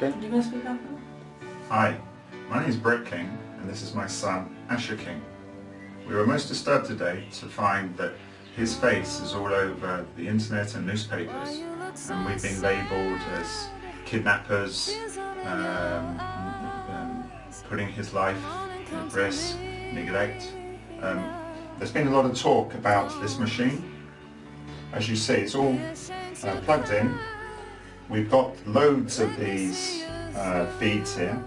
Okay. Do you want to speak up? Hi, my name is Brett King and this is my son Ashya King. We were most disturbed today to find that his face is all over the internet and newspapers, and we've been labelled as kidnappers, putting his life at risk, neglect. There's been a lot of talk about this machine. As you see, it's all plugged in. We've got loads of these feeds here.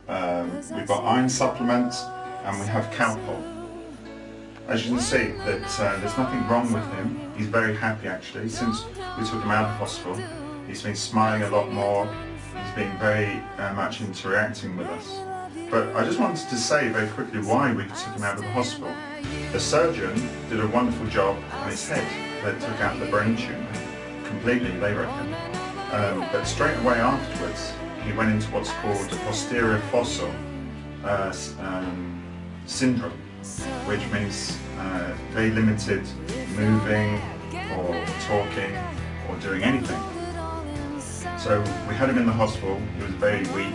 We've got iron supplements and we have Calpol. As you can see, that there's nothing wrong with him. He's very happy actually. Since we took him out of hospital, he's been smiling a lot more. He's been very much interacting with us. But I just wanted to say very quickly why we took him out of the hospital. The surgeon did a wonderful job on his head that took out the brain tumour completely, they reckon. But straight away afterwards, he went into what's called a posterior fossa syndrome, which means very limited moving or talking or doing anything. So we had him in the hospital. He was very weak,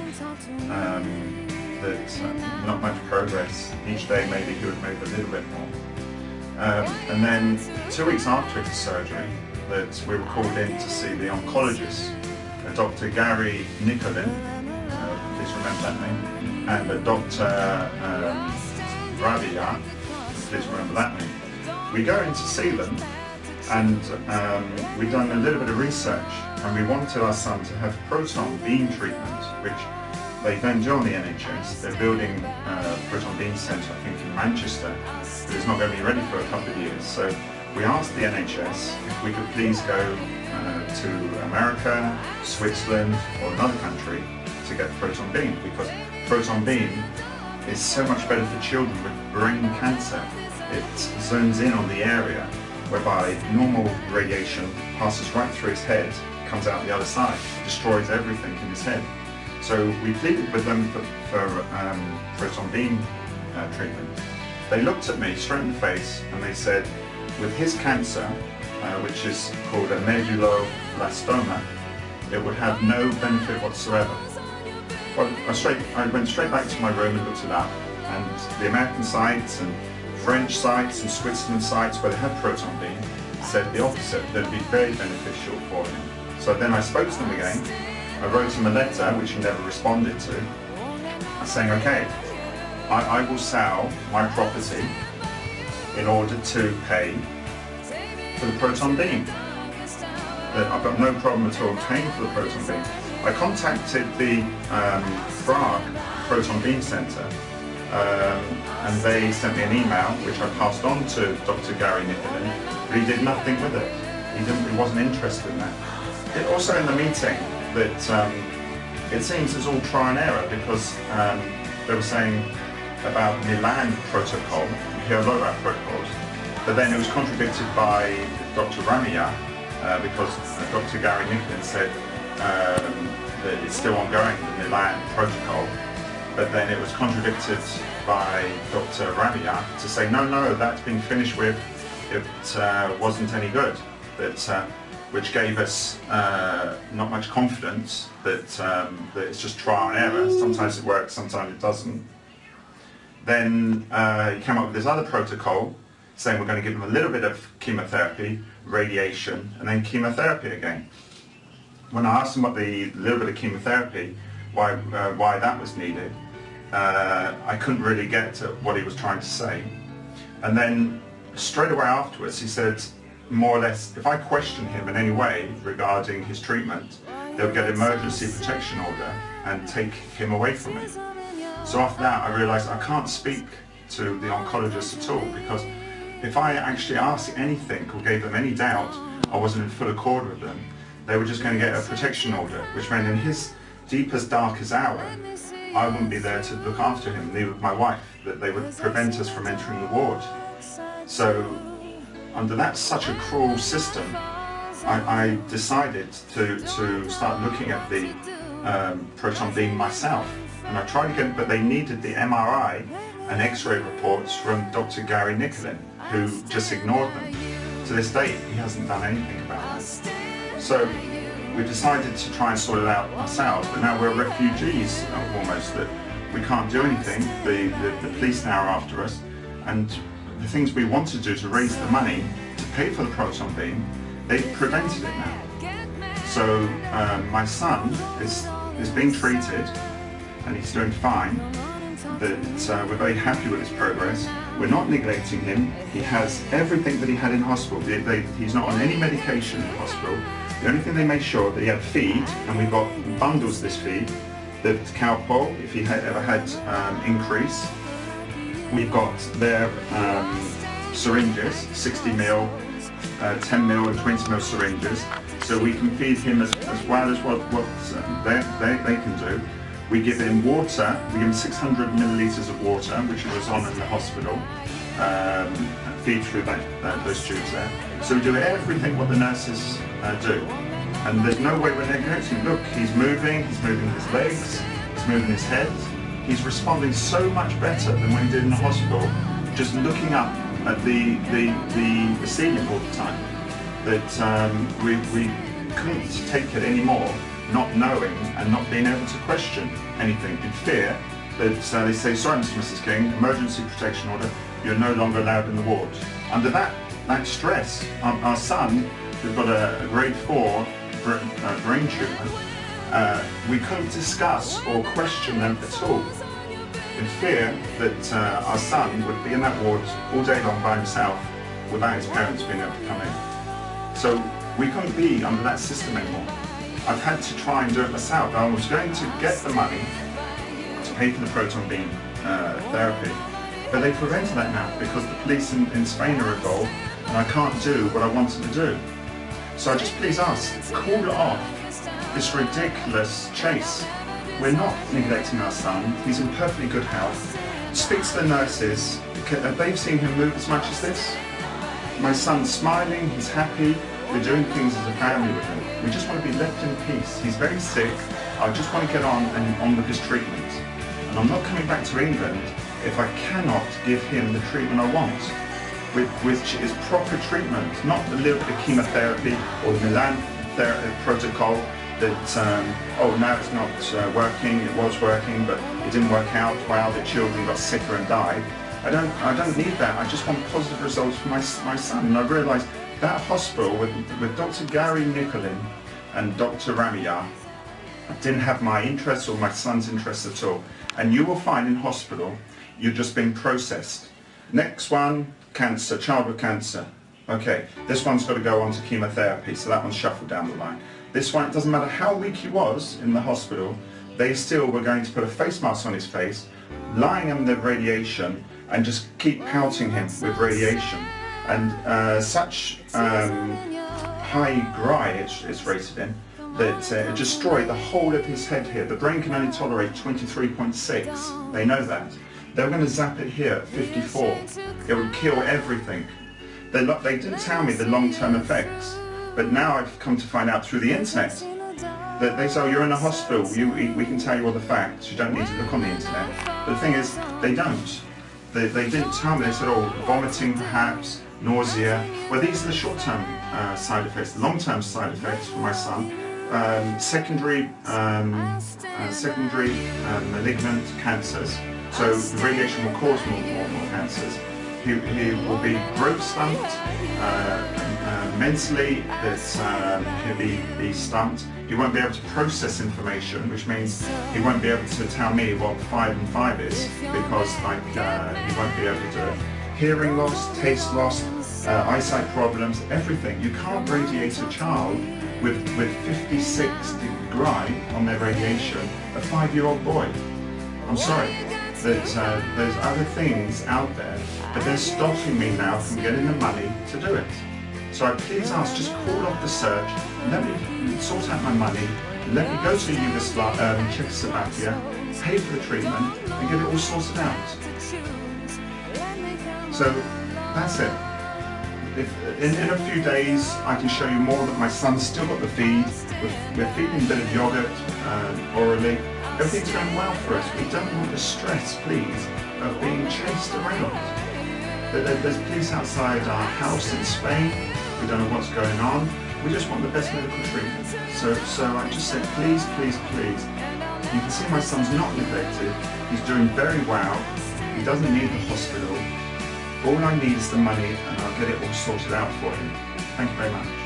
not much progress. Each day maybe he would move a little bit more. And then 2 weeks after his surgery, that we were called in to see the oncologist, Dr. Gary Nicolin, please remember that name, and Dr. Rabia, please remember that name. We go in to see them, and we've done a little bit of research, and we wanted our son to have proton beam treatment, which they don't do on the NHS. They're building a proton beam centre, I think, in Manchester, but it's not going to be ready for a couple of years. So we asked the NHS if we could please go to America, Switzerland, or another country to get the proton beam, because proton beam is so much better for children with brain cancer. It zones in on the area, whereby normal radiation passes right through his head, comes out the other side, destroys everything in his head. So we pleaded with them for proton beam treatment. They looked at me straight in the face and they said, with his cancer, which is called a medulloblastoma, it would have no benefit whatsoever. Well, I went straight back to my room and looked it up, and the American sites and French sites and Switzerland sites where they had proton beam said the opposite, that it would be very beneficial for him. So then I spoke to them again. I wrote him a letter, which he never responded to, saying, okay, I will sell my property in order to pay for the proton beam. I've got no problem at all paying for the proton beam. I contacted the Prague Proton Beam Centre, and they sent me an email which I passed on to Dr. Gary Nicolin, but he did nothing with it. He wasn't interested in that. Also in the meeting, that it seems it's all trial and error, because they were saying about Milan protocol. We hear a lot about protocols, but then it was contradicted by Dr. Ramia, because Dr. Gary Nicolin said that it's still ongoing, the Milan protocol, but then it was contradicted by Dr. Ramia to say, no, that's been finished with, it wasn't any good, which gave us not much confidence that it's just trial and error. Sometimes it works, sometimes it doesn't. Then he came up with this other protocol saying we're going to give him a little bit of chemotherapy, radiation, and then chemotherapy again. When I asked him what the little bit of chemotherapy, why that was needed, I couldn't really get to what he was trying to say. And then straight away afterwards he said, more or less, if I question him in any way regarding his treatment, they would get an emergency protection order and take him away from me. So after that I realised I can't speak to the oncologist at all, because if I actually asked anything or gave them any doubt, I wasn't in full accord with them, they were just going to get a protection order, which meant in his deepest, darkest hour, I wouldn't be there to look after him, neither would my wife, that they would prevent us from entering the ward. So under that such a cruel system, I decided to start looking at the proton beam myself. And I tried to get it, but they needed the MRI and X-ray reports from Dr. Gary Nicolin, who just ignored them. To this day, he hasn't done anything about it. So we decided to try and sort it out ourselves, but now we're refugees almost, that we can't do anything. The police now are after us, and the things we want to do to raise the money to pay for the proton beam, they've prevented it now. So my son is being treated, and he's doing fine. We're very happy with his progress. We're not neglecting him. He has everything that he had in hospital. He's not on any medication in hospital. The only thing they made sure that he had feed, and we've got bundles this feed. The Cowpole, if he had ever had increase. We've got their syringes, 60 ml, 10 ml and 20 ml syringes. So we can feed him as well as what they can do. We give him water. We give him 600 millilitres of water, which was on in the hospital, feed through those tubes there. So we do everything what the nurses do. And there's no way we're neglecting. Look, he's moving his legs, he's moving his head. He's responding so much better than when he did in the hospital, just looking up at the ceiling all the time. That we couldn't take it anymore, not knowing and not being able to question anything in fear that they say, sorry Mr. and Mrs. King, emergency protection order, you're no longer allowed in the ward. Under that stress, our son, who's got a grade 4 brain tumour, we couldn't discuss or question them at all, in fear that our son would be in that ward all day long by himself without his parents being able to come in. So we couldn't be under that system anymore. I've had to try and do it myself. I was going to get the money to pay for the proton beam therapy, but they prevented that now because the police in Spain are involved and I can't do what I wanted to do. So I just please ask, call off this ridiculous chase. We're not neglecting our son. He's in perfectly good health. Speak to the nurses. They've seen him move as much as this. My son's smiling, he's happy. We're doing things as a family with him. We just want to be left in peace. He's very sick. I just want to get on with his treatment. And I'm not coming back to England if I cannot give him the treatment I want, which is proper treatment, not a little bit of chemotherapy or the Milan protocol that, oh, now it's not working, it was working, but it didn't work out. Wow, the children got sicker and died. I don't need that. I just want positive results for my son. And I realised that hospital with Dr. Gary Nicolin and Dr. Ramiyar didn't have my interests or my son's interests at all. And you will find in hospital, you're just being processed. Next one, cancer, childhood cancer. Okay, this one's got to go on to chemotherapy, so that one's shuffled down the line. This one, it doesn't matter how weak he was in the hospital, they still were going to put a face mask on his face, lying under radiation, and just keep pelting him with radiation. And such high Gry it's rated in, that it destroyed the whole of his head here. The brain can only tolerate 23.6, they know that. They were going to zap it here at 54. It would kill everything. They didn't tell me the long-term effects, but now I've come to find out through the internet that they say, oh, you're in a hospital, we can tell you all the facts, you don't need to look on the internet. But the thing is, they don't. They didn't tell me. They said, oh, vomiting perhaps, nausea. Well, these are the short-term side effects. The long-term side effects for my son, secondary malignant cancers. So the radiation will cause more cancers. He will be growth stumped, mentally he'll be stumped. He won't be able to process information, which means he won't be able to tell me what 5 and 5 is, because he won't be able to do it. Hearing loss, taste loss, eyesight problems, everything. You can't radiate a child with 56 degree on their radiation, a 5-year-old boy. I'm sorry. There's other things out there, but they're stopping me now from getting the money to do it. So I please ask, just call off the search, let me sort out my money, let me go to Czechoslovakia, pay for the treatment, and get it all sorted out. So that's it. In a few days, I can show you more that my son's still got the feed. We're feeding a bit of yogurt orally. Everything's going well for us. We don't want the stress, please, of being chased around. There's police outside our house in Spain. We don't know what's going on. we just want the best medical treatment. So I just said, please, please, please, you can see my son's not neglected, he's doing very well, he doesn't need the hospital, all I need is the money and I'll get it all sorted out for him. Thank you very much.